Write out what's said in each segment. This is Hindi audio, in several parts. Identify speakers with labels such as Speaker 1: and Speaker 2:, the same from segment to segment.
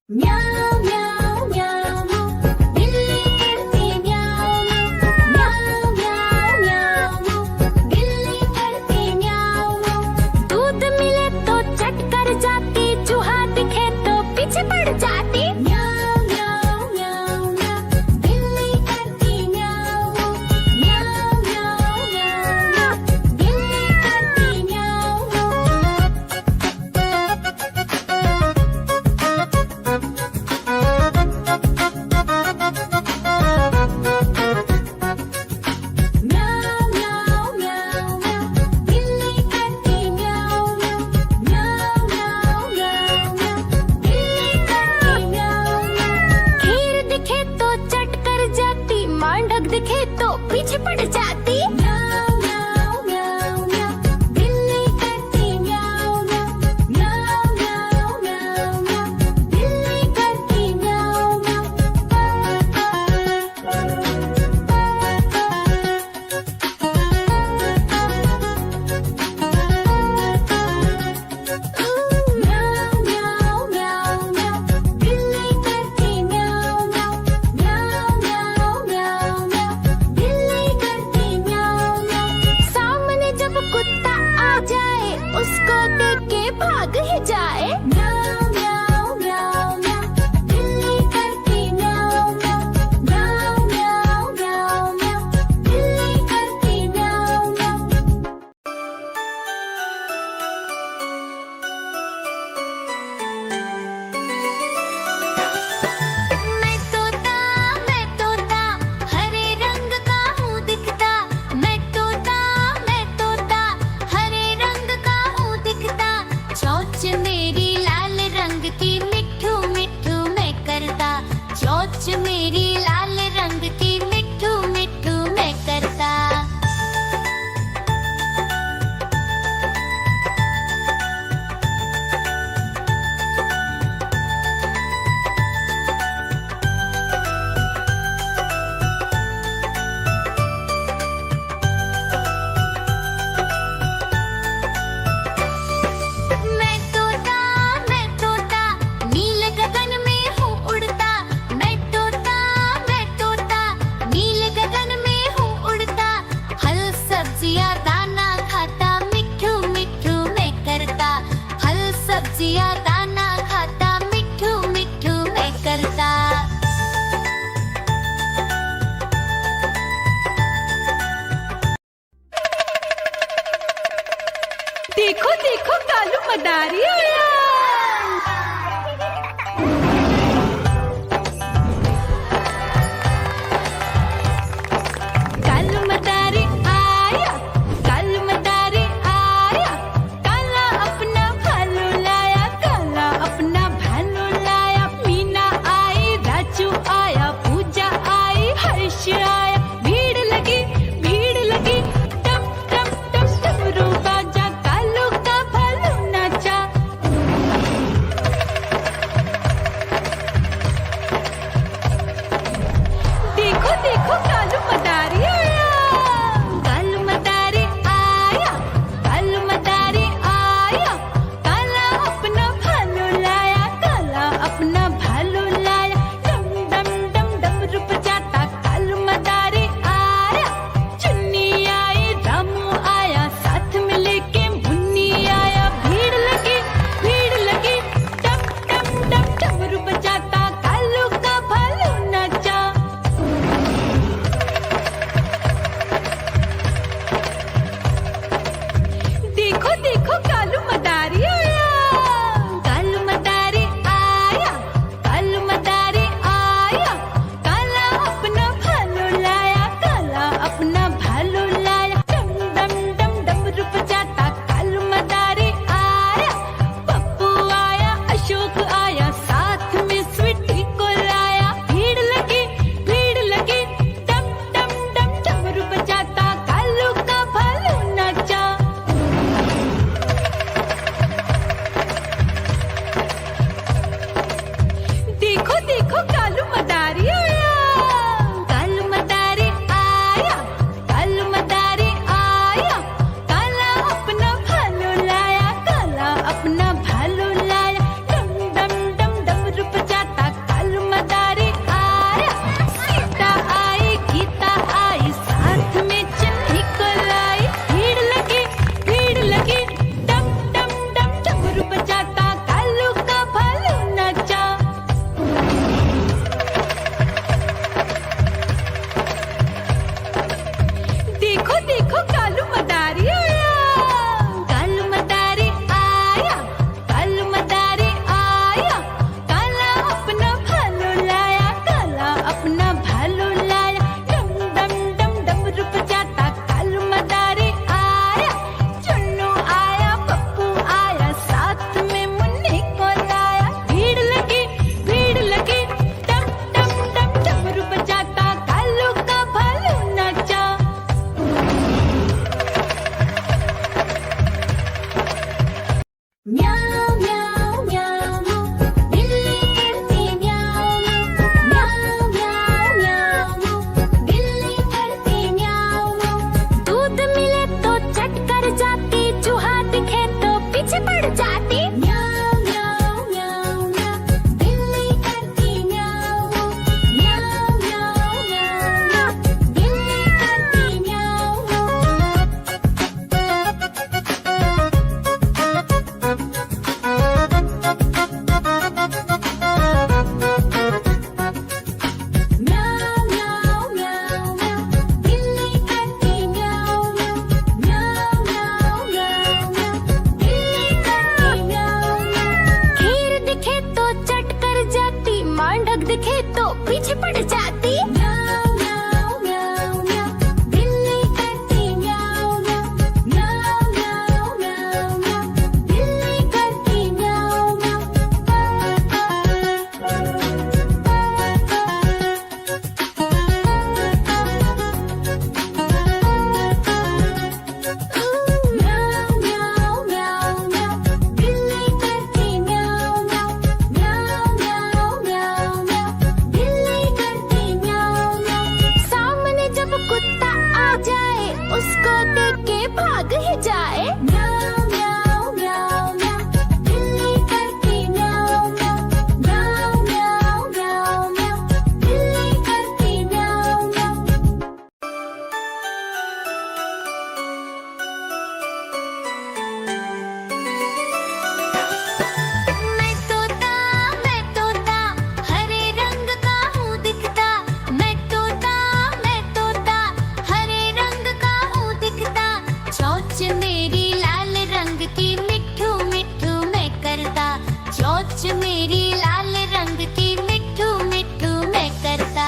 Speaker 1: म्याऊं म्याऊं म्याऊं बिल्ली करती म्याऊं म्याऊं म्याऊं म्याऊं बिल्ली करती म्याऊं। दूध मिले तो चट कर जाती, चूहा दिखे तो पीछे पड़ जाती। म्याऊं म्याऊं म्याऊं म्याऊं बिल्ली करती म्याऊं म्याऊं म्याऊं म्याऊं बिल्ली करती म्याऊं। म्याऊं म्याऊं म्याऊं म्याऊं बिल्ली करती म्याऊं म्याऊं म्याऊं म्याऊं म्याऊं बिल्ली करती म्याऊं। खीर दिखे तो चट कर जाती, मांडक दिखे तो पीछे पड़ जाती। म्याऊं म्याऊं म्याऊं म्याऊं बिल्ली करती म्याऊं म्याऊं म्याऊं म्याऊं म्याऊं बिल्ली करती म्याऊं म्याऊं म्याऊं म्याऊं म्याऊं बिल्ली करती म्याऊं म्याऊं म्याऊं म्याऊं म्याऊं बिल्ली करती म्याऊं। सामने जब कुत्ता आ जाए, उसको देख के भाग ही जाए। म्याऊं म्याऊं म्याऊं म्याऊं बिल्ली करती म्याऊं म्याऊं म्याऊं म्याऊं म्याऊं बिल्ली करती म्याऊं म्याऊं। मैं तोता हरे रंग का हूँ दिखता। मैं तोता हरे रंग का हूँ दिखता। चोंच मेरी लाल रंग की, मिट्ठू मिट्ठू मैं करता। चोंच मेरी लाल रंग की, मिट्ठू मिट्ठू मैं करता। मैं तोता नील गगन में हूँ उड़ता। मैं तोता नील गगन में हूँ उड़ता। फल सब्जियाँ दाना खाता, मिट्ठू मिट्ठू मैं करता। फल सब्जियाँ दाना खाता, मिट्ठू मिट्ठू मैं करता।
Speaker 2: देखो देखो कालू मदारी आया। कालू मदारी आया, कालू मदारी आया। काला अपना भालू लाया, काला अपना भालू लाया। मीना आई, राजू आया, पूजा आई, हर्ष आया। भीड़ लगी टम टम टम डमरू बाजा। कालू का भालू नाचा। देखो देखो कालू मदारी आया। कालू मदारी आया, कालू मदारी आया। काला अपना भालू लाया, काला अपना भालू लाया। डम डम डम डमरू बजाता कालू मदारी आया। चुन्नी आई, रामू आया, साथ में लेके मुन्नी आया। भीड़ लगी टम टम टम डमरू बजाता कालू का भालू नाचा। देखो देखो कालू मदारी आया। कालू मदारी आया, कालू मदारी आया। काला अपना भालू लाया, काला अपना भालू लाया। डम डम डम डमरू बजाता कालू मदारी आया। पप्पू आया, अशोक आया, साथ में स्वीटी को लाया। भीड़ लगी टम टम डम डमरू बजाता कालू का भालू नाचा। देखो देखो कालू मदारी आया। कालू मदारी आया, कालू मदारी आया। काला अपना भालू लाया, काला अपना भालू लाया। डम डम डम डमरू बजाता
Speaker 1: दिखे तो पीछे पड़ जाती। म्याऊ म्याऊ म्याऊ म्याऊ, बिल्ली करती म्याऊ म्याऊ। म्याऊ म्याऊ म्याऊ म्याऊ, बिल्ली करती म्याऊ म्याऊ। म्याऊ म्याऊ म्याऊ म्याऊ, बिल्ली करती म्याऊ म्याऊ। म्याऊ म्याऊ म्याऊ म्याऊ, बिल्ली करती म्याऊ म्याऊ। सामने जब कुत्ता आ जाए उसको देख के भाग ही जाए। म्याऊ म्याऊ म्याऊ म्याऊ, बिल्ली करती म्याऊ म्याऊ। म्याऊ म्याऊ म्याऊ म्याऊ, बिल्ली करती म्याऊ म्याऊ। मैं तोता हरे रंग का हूँ दिखता। मैं तोता हरे रंग का हूँ दिखता। चोंच मेरी लाल रंग की मिट्ठू मिट्ठू मैं करता। चोंच मेरी लाल रंग की मिट्ठू मिट्ठू मैं करता।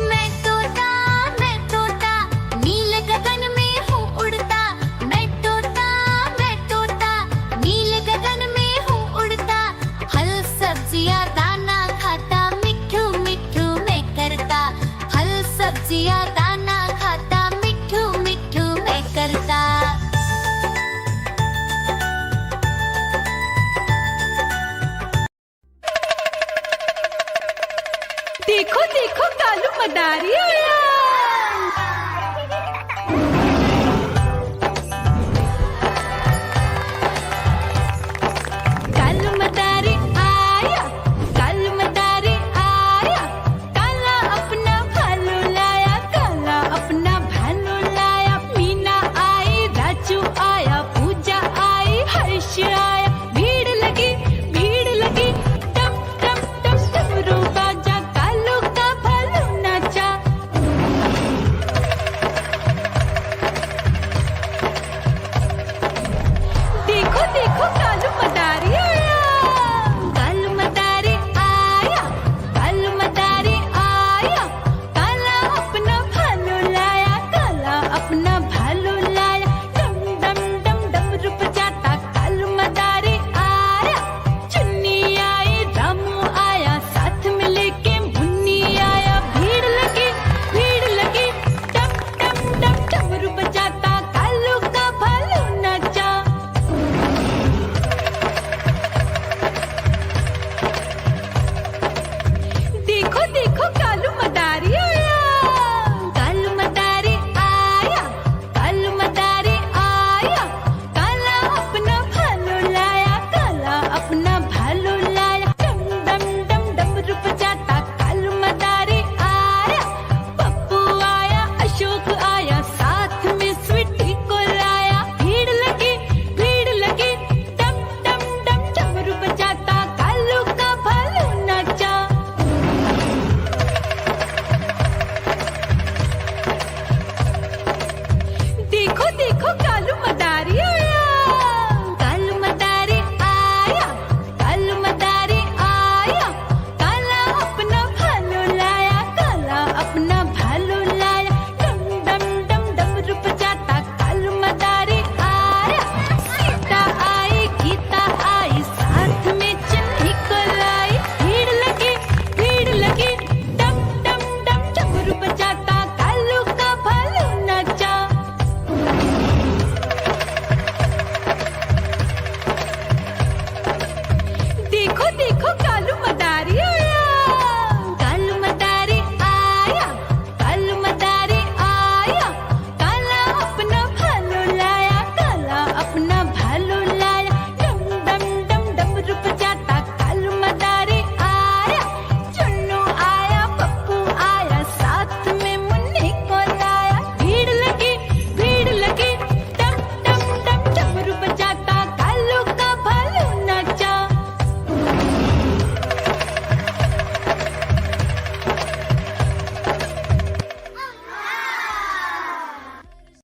Speaker 1: मैं तोता नील गगन में हूँ उड़ता। मैं तोता नील गगन में हूँ उड़ता। फल सब्जियाँ दाना खाता मिट्ठू मिट्ठू मैं करता। फल सब्जियाँ दाना खाता मिट्ठू मिट्ठू मैं करता।
Speaker 2: देखो देखो कालू मदारी